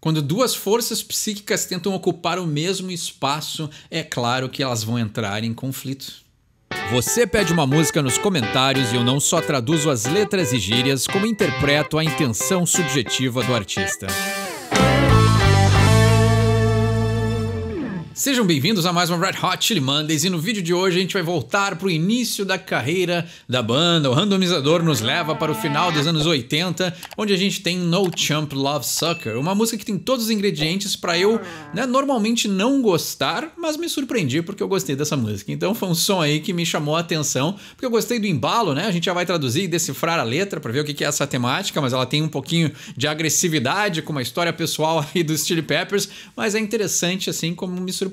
Quando duas forças psíquicas tentam ocupar o mesmo espaço, é claro que elas vão entrar em conflito. Você pede uma música nos comentários e eu não só traduzo as letras e gírias, como interpreto a intenção subjetiva do artista. Sejam bem-vindos a mais uma Red Hot Chili Mondays e no vídeo de hoje a gente vai voltar para o início da carreira da banda. O randomizador nos leva para o final dos anos 80, onde a gente tem No Chump Love Sucker, uma música que tem todos os ingredientes para eu, normalmente não gostar, mas me surpreendi porque eu gostei dessa música. Então foi um som aí que me chamou a atenção, porque eu gostei do embalo, né? A gente já vai traduzir e decifrar a letra para ver o que é essa temática, mas ela tem um pouquinho de agressividade com uma história pessoal aí dos Chili Peppers, mas é interessante assim como me surpreendeu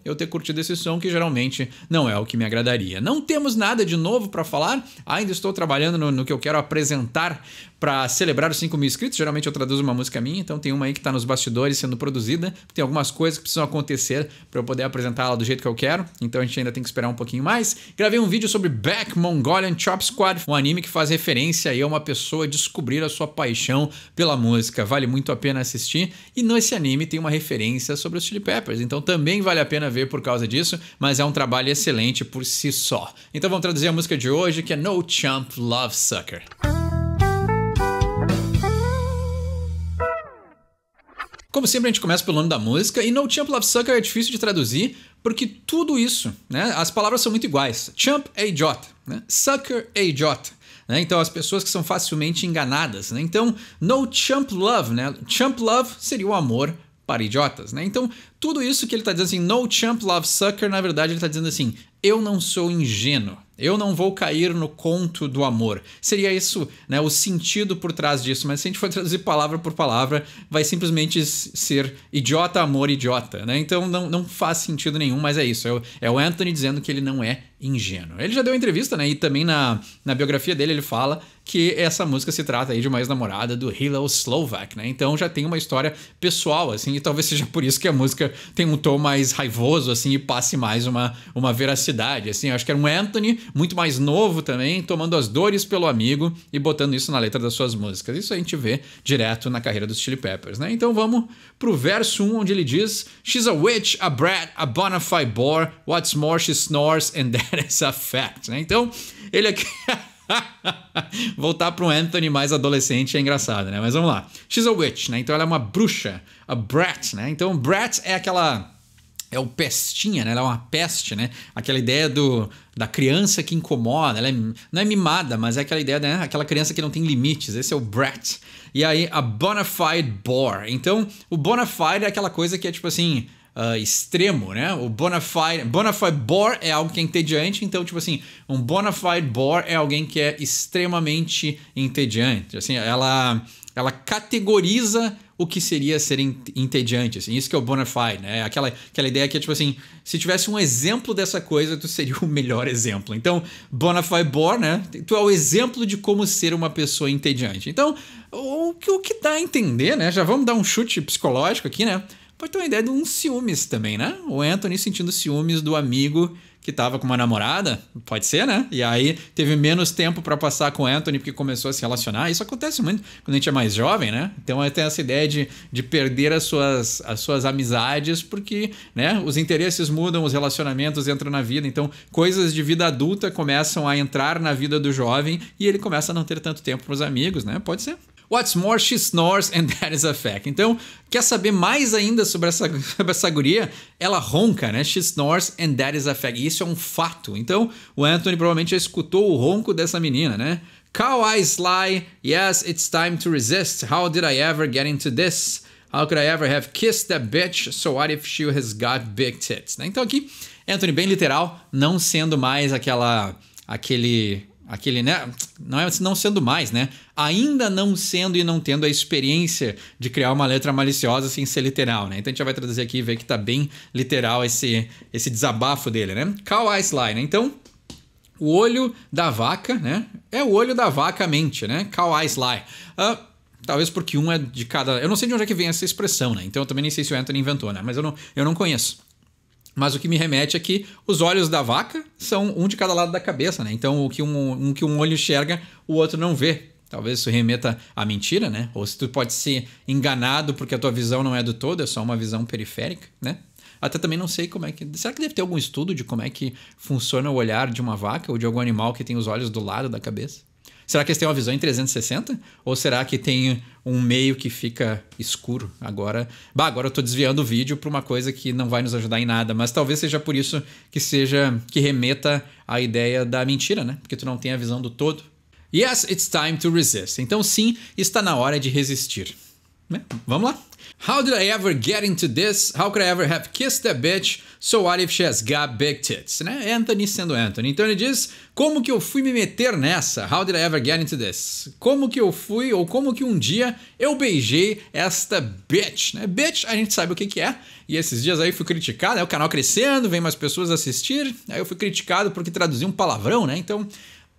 eu ter curtido esse som, que geralmente não é o que me agradaria. Não temos nada de novo para falar, ainda estou trabalhando no que eu quero apresentar para celebrar os 5.000 inscritos. Geralmente eu traduzo uma música minha, então tem uma aí que está nos bastidores sendo produzida, tem algumas coisas que precisam acontecer para eu poder apresentá-la do jeito que eu quero, então a gente ainda tem que esperar um pouquinho mais. Gravei um vídeo sobre Beck Mongolian Chop Squad, um anime que faz referência aí a uma pessoa descobrir a sua paixão pela música, vale muito a pena assistir, e nesse anime tem uma referência sobre os Chili Peppers, então também vale a pena ver por causa disso, mas é um trabalho excelente por si só. Então vamos traduzir a música de hoje, que é No Chump Love Sucker. Como sempre, a gente começa pelo nome da música, e No Chump Love Sucker é difícil de traduzir, porque tudo isso, as palavras são muito iguais. Chump é idiota, Sucker é idiota. Então as pessoas que são facilmente enganadas. Então, No Chump Love, Chump Love seria o amor para idiotas, Então, tudo isso que ele está dizendo assim, No Chump Love Sucker, na verdade ele está dizendo assim, eu não sou ingênuo, eu não vou cair no conto do amor. Seria isso, o sentido por trás disso, mas se a gente for traduzir palavra por palavra, vai simplesmente ser idiota, amor, idiota, Então não faz sentido nenhum, mas é isso, é o Anthony dizendo que ele não é ingênuo. Ele já deu entrevista, e também na biografia dele ele fala que essa música se trata aí de uma ex-namorada do Hillel Slovak, Então já tem uma história pessoal, assim, e talvez seja por isso que a música tem um tom mais raivoso, assim, e passe mais uma veracidade, assim. Eu acho que era um Anthony muito mais novo também, tomando as dores pelo amigo e botando isso na letra das suas músicas. Isso a gente vê direto na carreira dos Chili Peppers, Então vamos pro verso 1, onde ele diz: She's a witch, a brat, a bona fide bore, what's more she snores and that is a fact, Então ele aqui... Voltar para um Anthony mais adolescente é engraçado, Mas vamos lá. She's a witch, Então ela é uma bruxa. A brat, Então brat é aquela... É o pestinha, Ela é uma peste, Aquela ideia da criança que incomoda. Ela não é mimada, mas é aquela ideia, Aquela criança que não tem limites. Esse é o brat. E aí a bona fide bore. Então o bona fide é aquela coisa que é tipo assim... extremo, O bona fide bore é algo que é entediante, então tipo assim, um bona fide bore é alguém que é extremamente entediante, assim, ela categoriza o que seria ser entediante, assim, isso que é o bona fide, Aquela ideia que é tipo assim, se tivesse um exemplo dessa coisa, tu seria o melhor exemplo. Então, bona fide bore, tu é o exemplo de como ser uma pessoa entediante. Então, o que dá a entender, Já vamos dar um chute psicológico aqui, Pode ter uma ideia de uns ciúmes também, O Anthony sentindo ciúmes do amigo que tava com uma namorada, pode ser, E aí teve menos tempo para passar com o Anthony porque começou a se relacionar. Isso acontece muito quando a gente é mais jovem, Então tem essa ideia de perder as suas amizades porque, os interesses mudam, os relacionamentos entram na vida. Então coisas de vida adulta começam a entrar na vida do jovem e ele começa a não ter tanto tempo para os amigos, Pode ser. What's more, she snores and that is a fact. Então, quer saber mais ainda sobre essa guria? Ela ronca, She snores and that is a fact. E isso é um fato. Então, o Anthony provavelmente já escutou o ronco dessa menina, Cow eyes lie, yes, it's time to resist. How did I ever get into this? How could I ever have kissed that bitch? So what if she has got big tits? Então aqui, Anthony bem literal, não sendo mais aquele, não sendo mais, ainda não sendo e não tendo a experiência de criar uma letra maliciosa sem ser literal, Então a gente já vai traduzir aqui e ver que tá bem literal esse desabafo dele, Cow eyes lie, Então, o olho da vaca, É o olho da vaca mente, Cow eyes lie. Talvez porque um é de cada... Eu não sei de onde é que vem essa expressão, Então eu também nem sei se o Anthony inventou, Mas eu não conheço. Mas o que me remete é que os olhos da vaca são um de cada lado da cabeça, Então o que um olho enxerga, o outro não vê. Talvez isso remeta à mentira, né? Ou se tu pode ser enganado porque a tua visão não é do todo, é só uma visão periférica, né? Até também não sei como é que... Será que deve ter algum estudo de como é que funciona o olhar de uma vaca ou de algum animal que tem os olhos do lado da cabeça? Será que eles têm uma visão em 360? Ou será que tem um meio que fica escuro? Agora eu tô desviando o vídeo para uma coisa que não vai nos ajudar em nada, mas talvez seja por isso que remeta à ideia da mentira, né? Porque tu não tem a visão do todo. Yes, it's time to resist. Então sim, está na hora de resistir. Né? Vamos lá. How did I ever get into this? How could I ever have kissed that bitch? So what if she has got big tits? Né? Anthony sendo Anthony. Então ele diz, como que eu fui me meter nessa? How did I ever get into this? Como que eu fui, ou como que um dia eu beijei esta bitch? Né? Bitch, a gente sabe o que que é. E esses dias aí fui criticado, né? O canal crescendo, vem mais pessoas assistir. Aí eu fui criticado porque traduzi um palavrão, né? Então...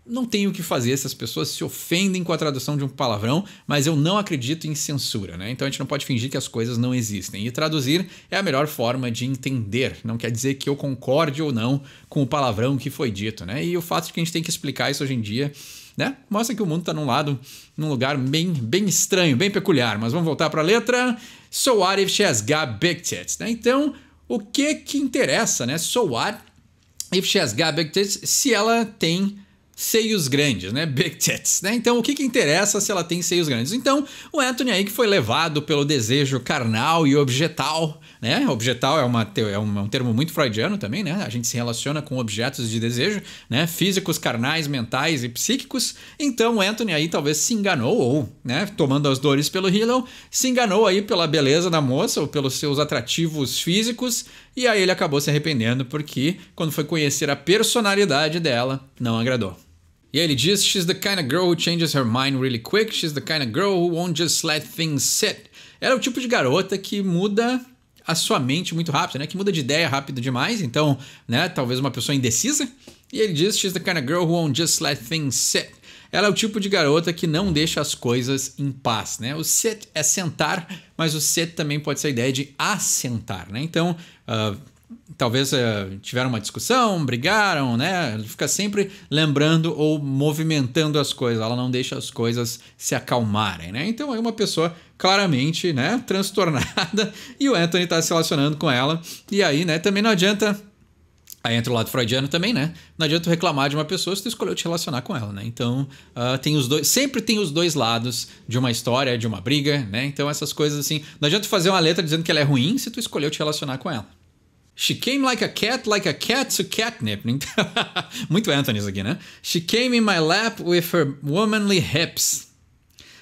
não tenho o que fazer, essas pessoas se ofendem com a tradução de um palavrão, mas eu não acredito em censura, né? Então a gente não pode fingir que as coisas não existem. E traduzir é a melhor forma de entender. Não quer dizer que eu concorde ou não com o palavrão que foi dito, né? E o fato de que a gente tem que explicar isso hoje em dia, né? Mostra que o mundo está num lugar bem estranho, bem peculiar. Mas vamos voltar para a letra. So what if she has got big tits? Né? Então, o que interessa, né? So what if she has got big tits se ela tem seios grandes, né? Big tits, né? Então, o que interessa se ela tem seios grandes? Então, o Anthony aí que foi levado pelo desejo carnal e objetal, né? Objetal é um termo muito freudiano também, né? A gente se relaciona com objetos de desejo, né? Físicos, carnais, mentais e psíquicos. Então, o Anthony aí talvez se enganou ou, né? Tomando as dores pelo Hilo, se enganou aí pela beleza da moça ou pelos seus atrativos físicos e aí ele acabou se arrependendo porque quando foi conhecer a personalidade dela, não agradou. E aí ele diz, she's the kind of girl who changes her mind really quick, she's the kind of girl who won't just let things sit. Ela é o tipo de garota que muda a sua mente muito rápido, né? Que muda de ideia rápido demais, então, né? Talvez uma pessoa indecisa. E ele diz, she's the kind of girl who won't just let things sit. Ela é o tipo de garota que não deixa as coisas em paz, né? O sit é sentar, mas o sit também pode ser a ideia de assentar, né? Então, talvez tiveram uma discussão, brigaram, né? Ela fica sempre lembrando ou movimentando as coisas. Ela não deixa as coisas se acalmarem, né? Então é uma pessoa claramente, né, transtornada e o Anthony está se relacionando com ela. E aí, né, também não adianta... Aí entra o lado freudiano também, né? Não adianta tu reclamar de uma pessoa se tu escolheu te relacionar com ela, né? Então, tem os dois, sempre tem os dois lados de uma história, de uma briga, né? Então, essas coisas assim... Não adianta tu fazer uma letra dizendo que ela é ruim se tu escolheu te relacionar com ela. She came like a cat to catnip. Muito Anthony isso aqui, né? She came in my lap with her womanly hips.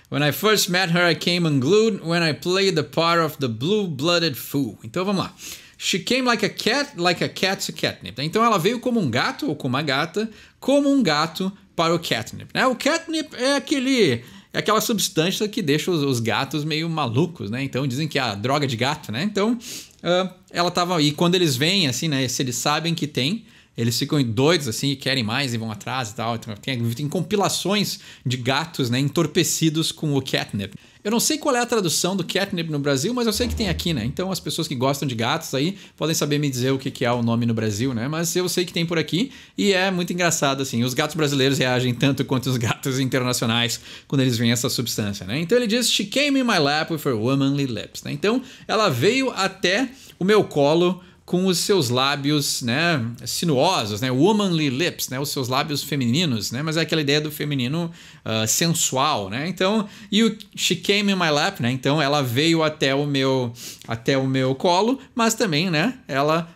When I first met her, I came unglued when I played the part of the blue-blooded fool. Então, vamos lá. She came like a cat to catnip. Então ela veio como um gato ou como uma gata, como um gato para o catnip. Né? O catnip é aquela substância que deixa os gatos meio malucos, né? Então dizem que é a droga de gato, né? Então ela tava aí, quando eles vêm assim, né? Se eles sabem que tem, eles ficam doidos assim e querem mais e vão atrás e tal. Então, tem compilações de gatos, né, entorpecidos com o catnip. Eu não sei qual é a tradução do catnip no Brasil, mas eu sei que tem aqui, né? Então as pessoas que gostam de gatos aí podem saber me dizer o que é o nome no Brasil, né? Mas eu sei que tem por aqui e é muito engraçado, assim. Os gatos brasileiros reagem tanto quanto os gatos internacionais quando eles veem essa substância, né? Então ele diz, she came in my lap with her womanly lips, né? Então ela veio até o meu colo com os seus lábios, né, sinuosos, né, womanly lips, né, os seus lábios femininos, né, mas é aquela ideia do feminino sensual, né, então, she came in my lap, né, então ela veio até o meu colo, mas também, né, ela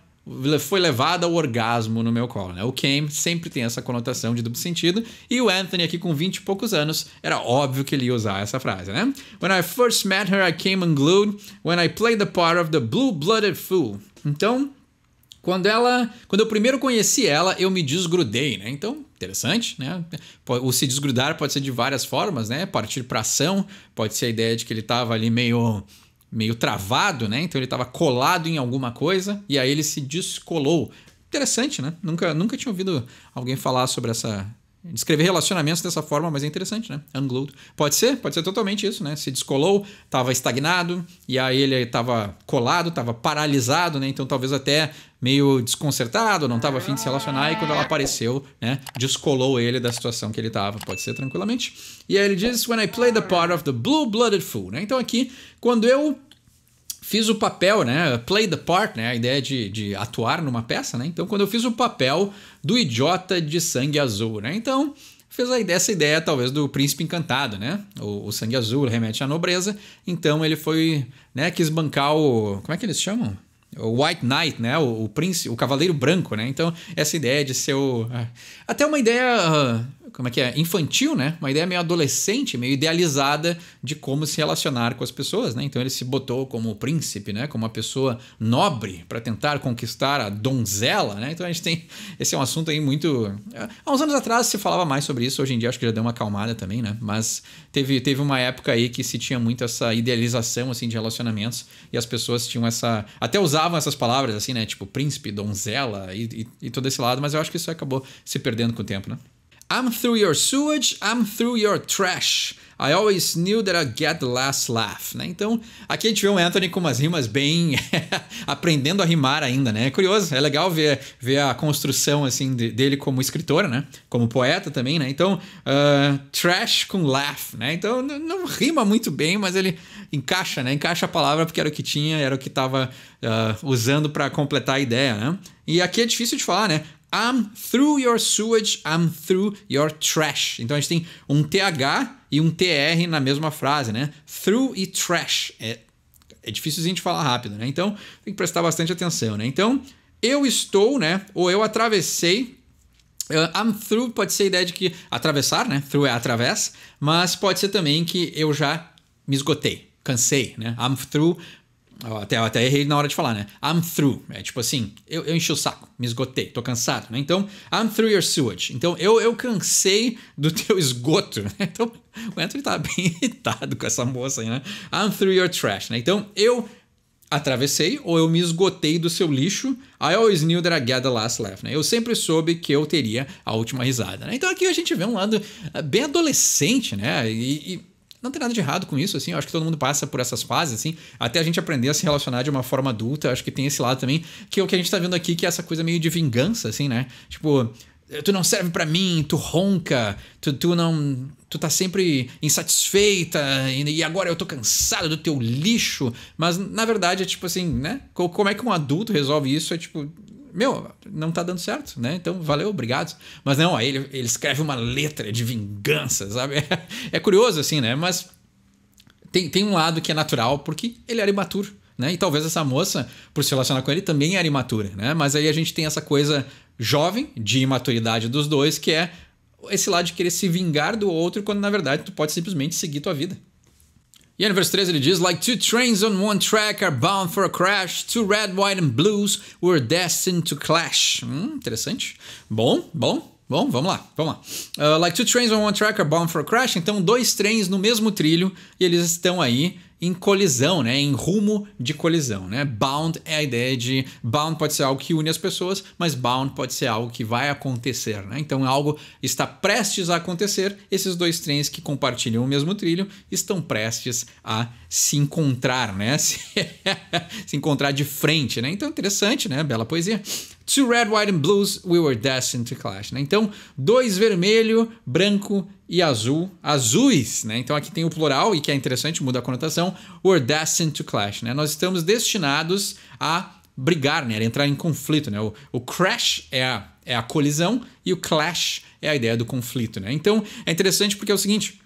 foi levada ao orgasmo no meu colo, né, o came sempre tem essa conotação de duplo sentido, e o Anthony aqui com 20 e poucos anos, era óbvio que ele ia usar essa frase, né, when I first met her, I came unglued, when I played the part of the blue-blooded fool. Então, quando eu primeiro conheci ela, eu me desgrudei, né? Então, interessante, né? O se desgrudar pode ser de várias formas, né? Partir para ação, pode ser a ideia de que ele estava ali meio travado, né? Então ele estava colado em alguma coisa e aí ele se descolou. Interessante, né? Nunca tinha ouvido alguém falar sobre descrever relacionamentos dessa forma, mas é interessante, né? Unglued. Pode ser totalmente isso, né? Se descolou, estava estagnado, e aí ele estava colado, estava paralisado, né? Então talvez até meio desconcertado, não estava afim de se relacionar, e quando ela apareceu, né? Descolou ele da situação que ele estava. Pode ser tranquilamente. E aí ele diz, when I play the part of the blue-blooded fool, né? Então aqui, quando eu fiz o papel, né? Play the part, né? A ideia de atuar numa peça, né? Então, quando eu fiz o papel do idiota de sangue azul, né? Então, fez essa ideia, talvez, do príncipe encantado, né? O sangue azul remete à nobreza. Então, ele foi, né? Quis bancar o... Como é que eles chamam? O White Knight, né? O príncipe, o cavaleiro branco, né? Então, essa ideia de ser o... Até uma ideia... Como é que é? Infantil, né? Uma ideia meio adolescente, meio idealizada de como se relacionar com as pessoas, né? Então ele se botou como príncipe, né? Como uma pessoa nobre para tentar conquistar a donzela, né? Então a gente tem... Esse é um assunto aí muito... Há uns anos atrás se falava mais sobre isso, hoje em dia acho que já deu uma acalmada também, né? Mas teve uma época aí que se tinha muito essa idealização, assim, de relacionamentos, e as pessoas tinham essa... Até usavam essas palavras, assim, né? Tipo príncipe, donzela e todo esse lado, mas eu acho que isso acabou se perdendo com o tempo, né? I'm through your sewage, I'm through your trash. I always knew that I'd get the last laugh, né? Então, aqui a gente vê o Anthony com umas rimas bem... aprendendo a rimar ainda, né? É curioso, é legal ver a construção, assim, dele como escritor, né? Como poeta também, né? Então, trash com laugh, né? Então, não rima muito bem, mas ele encaixa, né? Encaixa a palavra porque era o que tinha, era o que estava usando para completar a ideia, né? E aqui é difícil de falar, né? I'm through your sewage, I'm through your trash. Então a gente tem um TH e um TR na mesma frase, né? Through e trash. É difícil a gente falar rápido, né? Então tem que prestar bastante atenção, né? Então eu estou, né? Ou eu atravessei. I'm through pode ser a ideia de que atravessar, né? Through é através, mas pode ser também que eu já me esgotei, cansei, né? I'm through. Até errei na hora de falar, né? I'm through. É tipo assim, eu enchi o saco, me esgotei, tô cansado, né? Então, I'm through your sewage. Então, eu cansei do teu esgoto, né? Então, o Anthony tá bem irritado com essa moça aí, né? I'm through your trash, né? Então, eu atravessei ou eu me esgotei do seu lixo. I always knew that I'd get the last laugh, né? Eu sempre soube que eu teria a última risada, né? Então, aqui a gente vê um lado bem adolescente, né? E não tem nada de errado com isso, assim. Eu acho que todo mundo passa por essas fases, assim. Até a gente aprender a se relacionar de uma forma adulta. Eu acho que tem esse lado também, que é o que a gente tá vendo aqui, que é essa coisa meio de vingança, assim, né? Tipo, tu não serve pra mim, tu ronca, tu tá sempre insatisfeita e agora eu tô cansado do teu lixo. Mas, na verdade, é tipo assim, né? Como é que um adulto resolve isso? É tipo... Meu, não tá dando certo, né? Então, valeu, obrigado. Mas não, aí ele escreve uma letra de vingança, sabe? É curioso, assim, né? Mas tem um lado que é natural, porque ele era imaturo, né? E talvez essa moça, por se relacionar com ele, também era imatura, né? Mas aí a gente tem essa coisa jovem, de imaturidade dos dois, que é esse lado de querer se vingar do outro, quando na verdade tu pode simplesmente seguir tua vida. E aí no verso 13 ele diz, like two trains on one track are bound for a crash, two red, white and blues were destined to clash. Interessante. Bom, vamos lá. Like two trains on one track are bound for a crash. Então, dois trens no mesmo trilho e eles estão aí em colisão, né? Em rumo de colisão, né? Bound é a ideia de... Bound pode ser algo que une as pessoas, mas bound pode ser algo que vai acontecer, né? Então, algo está prestes a acontecer. Esses dois trens que compartilham o mesmo trilho estão prestes a se encontrar, né? Se encontrar de frente, né? Então, interessante, né? Bela poesia. Two red, white and blues, we were destined to clash, né? Então, dois vermelho, branco e azul, azuis, né? Então aqui tem o plural e que é interessante, muda a conotação. We're destined to clash, né? Nós estamos destinados a brigar, né? A entrar em conflito, né? O crash é a colisão e o clash é a ideia do conflito, né? Então é interessante porque é o seguinte...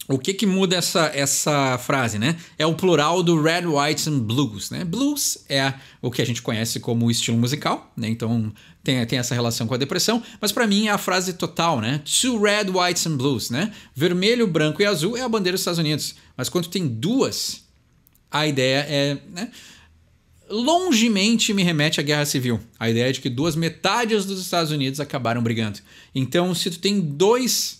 O que muda essa frase, né? É o plural do red, white and blues, né? Blues é o que a gente conhece como estilo musical, né? Então tem essa relação com a depressão, mas para mim é a frase total, né? Two red, whites and blues, né? Vermelho, branco e azul é a bandeira dos Estados Unidos, mas quando tem duas, a ideia é, né? Longemente me remete à Guerra Civil. A ideia é de que duas metades dos Estados Unidos acabaram brigando. Então, se tu tem dois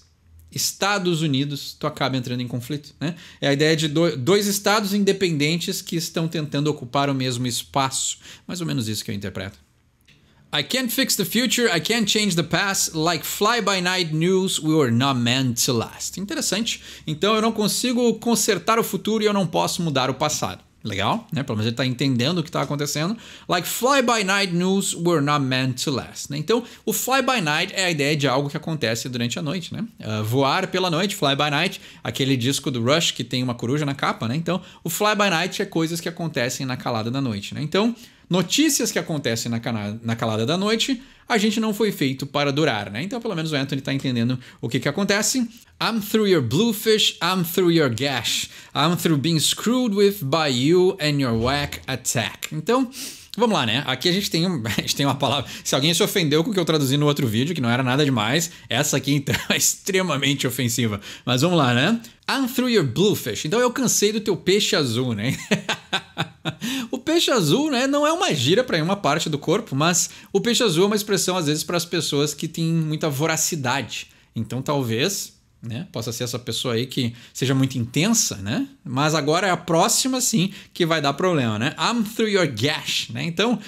Estados Unidos, tu acaba entrando em conflito, né? É a ideia de dois estados independentes que estão tentando ocupar o mesmo espaço. Mais ou menos isso que eu interpreto. I can't fix the future, I can't change the past, like fly-by-night news, we were not meant to last. Interessante. Então eu não consigo consertar o futuro e eu não posso mudar o passado. Legal, né? Pelo menos ele está entendendo o que está acontecendo. Like fly-by-night news were not meant to last. Né? Então, o fly-by-night é a ideia de algo que acontece durante a noite, né? Voar pela noite, fly-by-night, aquele disco do Rush que tem uma coruja na capa, né? Então, o fly-by-night é coisas que acontecem na calada da noite, né? Então, notícias que acontecem na calada da noite, a gente não foi feito para durar, né? Então, pelo menos o Anthony está entendendo o que acontece. I'm through your bluefish, I'm through your gash. I'm through being screwed with by you and your whack attack. Então, vamos lá, né? Aqui a gente tem uma palavra... Se alguém se ofendeu com o que eu traduzi no outro vídeo, que não era nada demais, essa aqui, então, é extremamente ofensiva. Mas vamos lá, né? I'm through your bluefish. Então, eu cansei do teu peixe azul, né? O peixe azul, né, não é uma gíria para uma parte do corpo, mas o peixe azul é uma expressão, às vezes, para as pessoas que têm muita voracidade. Então, talvez... né? Possa ser essa pessoa aí que seja muito intensa, né? Mas agora é a próxima, sim, que vai dar problema, né? I'm through your gash, né? Então,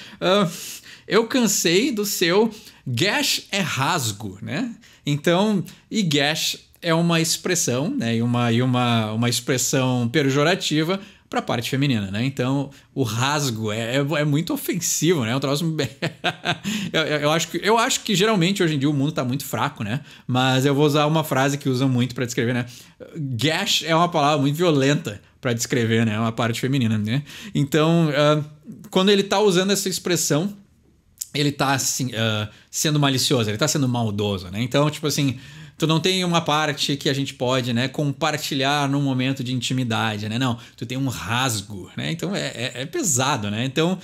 eu cansei do seu... Gash é rasgo, né? Então, e gash é uma expressão, né? E uma expressão pejorativa para a parte feminina, né? Então, o rasgo é muito ofensivo, né? Um troço eu acho que geralmente hoje em dia o mundo está muito fraco, né? Mas eu vou usar uma frase que usam muito para descrever, né? Gash é uma palavra muito violenta para descrever, né? Uma parte feminina, né? Então, quando ele está usando essa expressão, ele está assim, sendo malicioso, ele está sendo maldoso, né? Então, tipo assim... Tu não tem uma parte que a gente pode, né, compartilhar num momento de intimidade, né? Não, tu tem um rasgo, né? Então é pesado, né? Então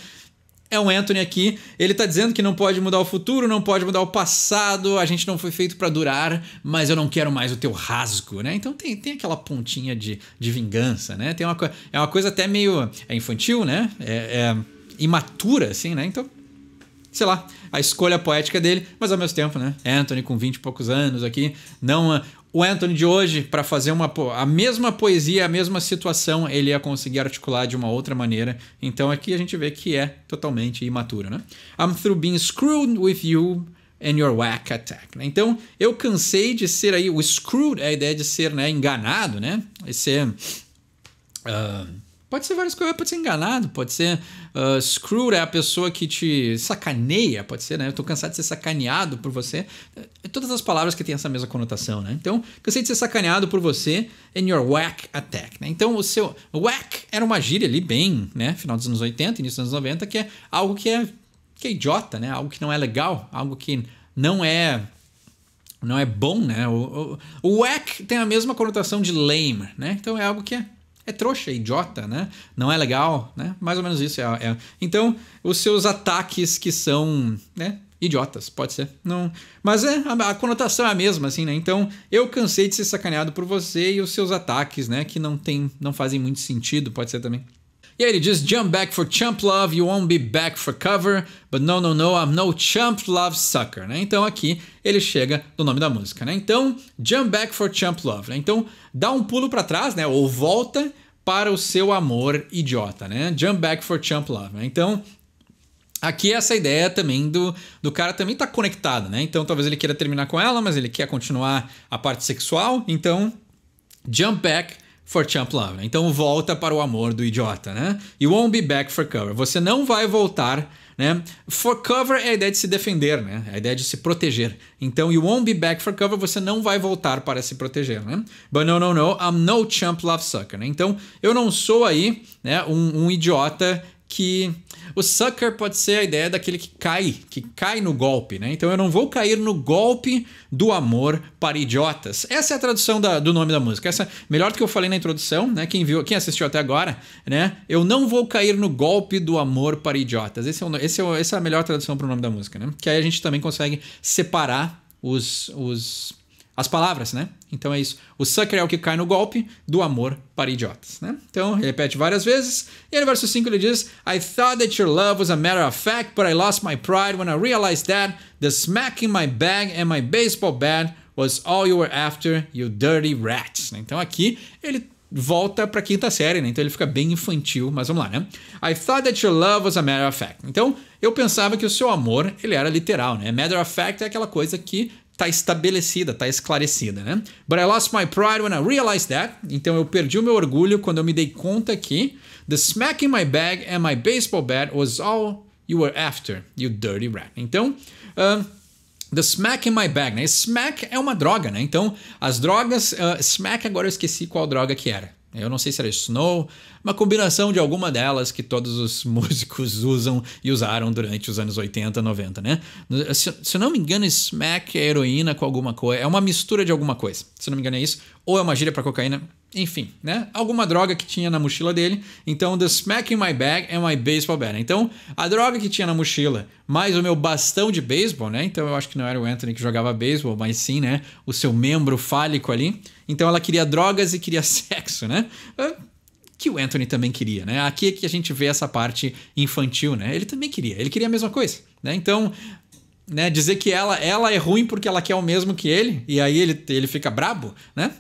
é um Anthony aqui, ele tá dizendo que não pode mudar o futuro, não pode mudar o passado, a gente não foi feito para durar, mas eu não quero mais o teu rasgo, né? Então tem aquela pontinha de vingança, né? É uma coisa até meio infantil, né? É imatura, assim, né? Então, sei lá, a escolha poética dele, mas ao mesmo tempo, né? Anthony com 20 e poucos anos aqui, não... O Anthony de hoje, para fazer a mesma poesia, a mesma situação, ele ia conseguir articular de uma outra maneira. Então aqui a gente vê que é totalmente imaturo, né? I'm through being screwed with you and your whack attack. Né? Então eu cansei de ser aí... O screwed é a ideia de ser, né, enganado, né? De ser... Pode ser várias coisas, pode ser enganado, pode ser screwed é a pessoa que te sacaneia, pode ser, né? Eu tô cansado de ser sacaneado por você. Todas as palavras que têm essa mesma conotação, né? Então, cansei de ser sacaneado por você and your whack attack, né? Então, o seu whack era uma gíria ali bem, né? Final dos anos 80, início dos anos 90, que é algo que é idiota, né? Algo que não é legal, algo que não é bom, né? O whack tem a mesma conotação de lame, né? Então, é algo que é trouxa, é idiota, né? Não é legal, né? Mais ou menos isso. Então, os seus ataques que são, né, idiotas, pode ser. Não, mas a conotação é a mesma, assim, né? Então, eu cansei de ser sacaneado por você e os seus ataques, né? Que não fazem muito sentido, pode ser também. E aí ele diz, jump back for chump love, you won't be back for cover, but no, I'm no chump love sucker, né? Então aqui ele chega no nome da música, né? Então, jump back for chump love, né? Então, dá um pulo para trás, né? Ou volta para o seu amor idiota, né? Jump back for chump love, né? Então, aqui essa ideia também do cara também tá conectado, né? Então, talvez ele queira terminar com ela, mas ele quer continuar a parte sexual, então, jump back for chump love, né? Então volta para o amor do idiota, né? You won't be back for cover. Você não vai voltar, né? For cover é a ideia de se defender, né? É a ideia de se proteger. Então, you won't be back for cover. Você não vai voltar para se proteger, né? But no, I'm no chump love sucker, né? Então, eu não sou aí, né, um idiota que... O sucker pode ser a ideia daquele que cai no golpe, né? Então eu não vou cair no golpe do amor para idiotas. Essa é a tradução do nome da música. Essa, melhor do que eu falei na introdução, né? Quem assistiu até agora, né? Eu não vou cair no golpe do amor para idiotas. Essa é a melhor tradução para o nome da música, né? Que aí a gente também consegue separar as palavras, né? Então é isso. O sucker é o que cai no golpe do amor para idiotas, né? Então, ele repete várias vezes. E aí no verso 5 ele diz, I thought that your love was a matter of fact, but I lost my pride when I realized that the smack in my bag and my baseball bat was all you were after, you dirty rats. Então aqui ele volta pra quinta série, né? Então ele fica bem infantil, mas vamos lá, né? I thought that your love was a matter of fact. Então eu pensava que o seu amor, ele era literal, né? Matter of fact é aquela coisa que tá estabelecida, tá esclarecida, né? But I lost my pride when I realized that. Então eu perdi o meu orgulho quando eu me dei conta que the smack in my bag and my baseball bat was all you were after, you dirty rat. Então, the smack in my bag, né? Smack é uma droga, né? Então, as drogas... smack, agora eu esqueci qual droga que era. Eu não sei se era Snow, uma combinação de alguma delas que todos os músicos usam e usaram durante os anos 80, 90, né? Se eu não me engano, smack é heroína com alguma coisa. É uma mistura de alguma coisa. Se eu não me engano é isso. Ou é uma gíria pra cocaína. Enfim, né? Alguma droga que tinha na mochila dele. Então, the smack in my bag and my baseball bat. Então, a droga que tinha na mochila, mais o meu bastão de beisebol, né? Então, eu acho que não era o Anthony que jogava beisebol, mas sim, né? O seu membro fálico ali. Então, ela queria drogas e queria sexo, né? Que o Anthony também queria, né? Aqui é que a gente vê essa parte infantil, né? Ele também queria. Ele queria a mesma coisa, né? Então... né, dizer que ela é ruim porque ela quer o mesmo que ele, e aí ele fica brabo, né?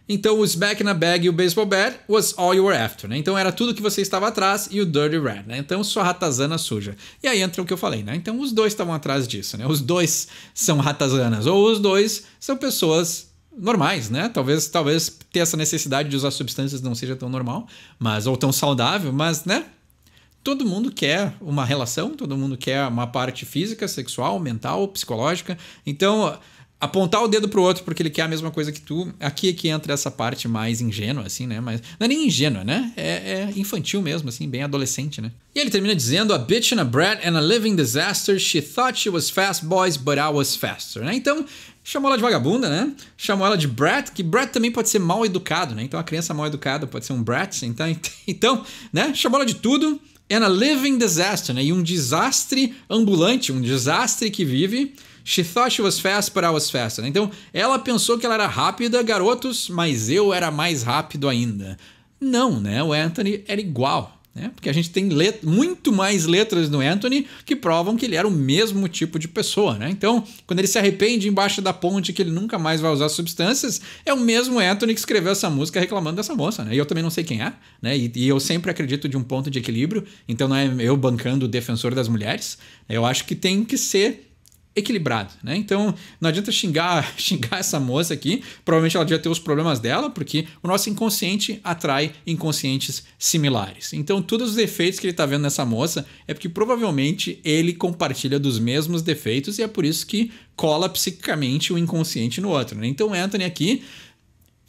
Então o smack na bag e o baseball bat was all you were after, né? Então era tudo que você estava atrás e o dirty rat, né? Então sua ratazana suja. E aí entra o que eu falei, né? Então os dois estavam atrás disso, né? Os dois são ratazanas, ou os dois são pessoas normais, né? Talvez ter essa necessidade de usar substâncias não seja tão normal, mas ou tão saudável, mas, né? Todo mundo quer uma relação, todo mundo quer uma parte física, sexual, mental, psicológica. Então, apontar o dedo pro outro porque ele quer a mesma coisa que tu, aqui é que entra essa parte mais ingênua, assim, né? Mas não é nem ingênua, né? É infantil mesmo, assim, bem adolescente, né? E ele termina dizendo: a bitch and a brat and a living disaster. She thought she was fast, boys, but I was faster, né? Então, chamou ela de vagabunda, né? Chamou ela de brat, que brat também pode ser mal educado, né? Então, a criança mal educada pode ser um brat. Então, né? Chamou ela de tudo. And a living disaster, né? E um desastre ambulante, um desastre que vive. She thought she was fast, but I was faster. Né? Então, ela pensou que ela era rápida, garotos, mas eu era mais rápido ainda. Não, né? O Anthony era igual, né? Porque a gente tem muito mais letras no Anthony que provam que ele era o mesmo tipo de pessoa, né? Então, quando ele se arrepende embaixo da ponte que ele nunca mais vai usar substâncias, é o mesmo Anthony que escreveu essa música reclamando dessa moça, né? E eu também não sei quem é, né? E eu sempre acredito de um ponto de equilíbrio, então não é eu bancando o defensor das mulheres, eu acho que tem que ser equilibrado, né? Então não adianta xingar essa moça aqui, provavelmente ela devia ter os problemas dela, porque o nosso inconsciente atrai inconscientes similares. Então todos os defeitos que ele tá vendo nessa moça é porque provavelmente ele compartilha dos mesmos defeitos e é por isso que cola psiquicamente o inconsciente no outro, né? Então o Anthony aqui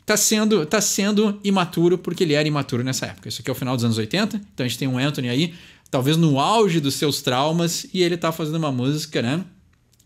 tá sendo imaturo porque ele era imaturo nessa época. Isso aqui é o final dos anos 80, então a gente tem um Anthony aí, talvez no auge dos seus traumas, e ele tá fazendo uma música, né?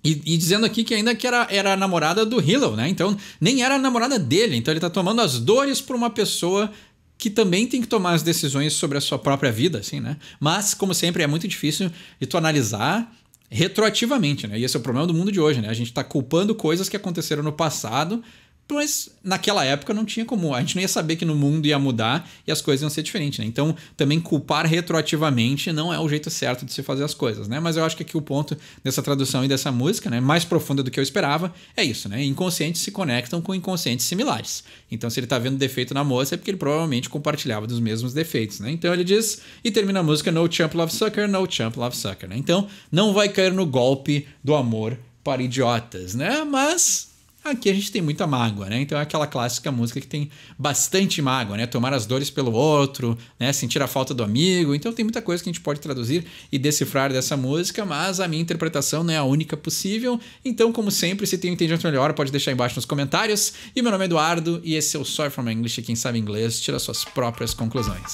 E dizendo aqui que ainda que era a namorada do Hilo, né? Então nem era a namorada dele. Então ele tá tomando as dores por uma pessoa que também tem que tomar as decisões sobre a sua própria vida, assim, né? Mas, como sempre, é muito difícil de tu analisar retroativamente, né? E esse é o problema do mundo de hoje, né? A gente tá culpando coisas que aconteceram no passado, mas naquela época não tinha como, a gente não ia saber que no mundo ia mudar e as coisas iam ser diferentes, né? Então também culpar retroativamente não é o jeito certo de se fazer as coisas, né? Mas eu acho que aqui o ponto dessa tradução e dessa música, né, mais profunda do que eu esperava, é isso, né? Inconscientes se conectam com inconscientes similares. Então se ele tá vendo defeito na moça é porque ele provavelmente compartilhava dos mesmos defeitos, né? Então ele diz, e termina a música: no chump love sucker, no chump love sucker, né? Então não vai cair no golpe do amor para idiotas, né? Mas aqui a gente tem muita mágoa, né? Então é aquela clássica música que tem bastante mágoa, né? Tomar as dores pelo outro, né? Sentir a falta do amigo. Então tem muita coisa que a gente pode traduzir e decifrar dessa música, mas a minha interpretação não é a única possível. Então, como sempre, se tem um entendimento melhor, pode deixar aí embaixo nos comentários. E meu nome é Eduardo e esse é o Sorry from English. Quem sabe inglês tira suas próprias conclusões.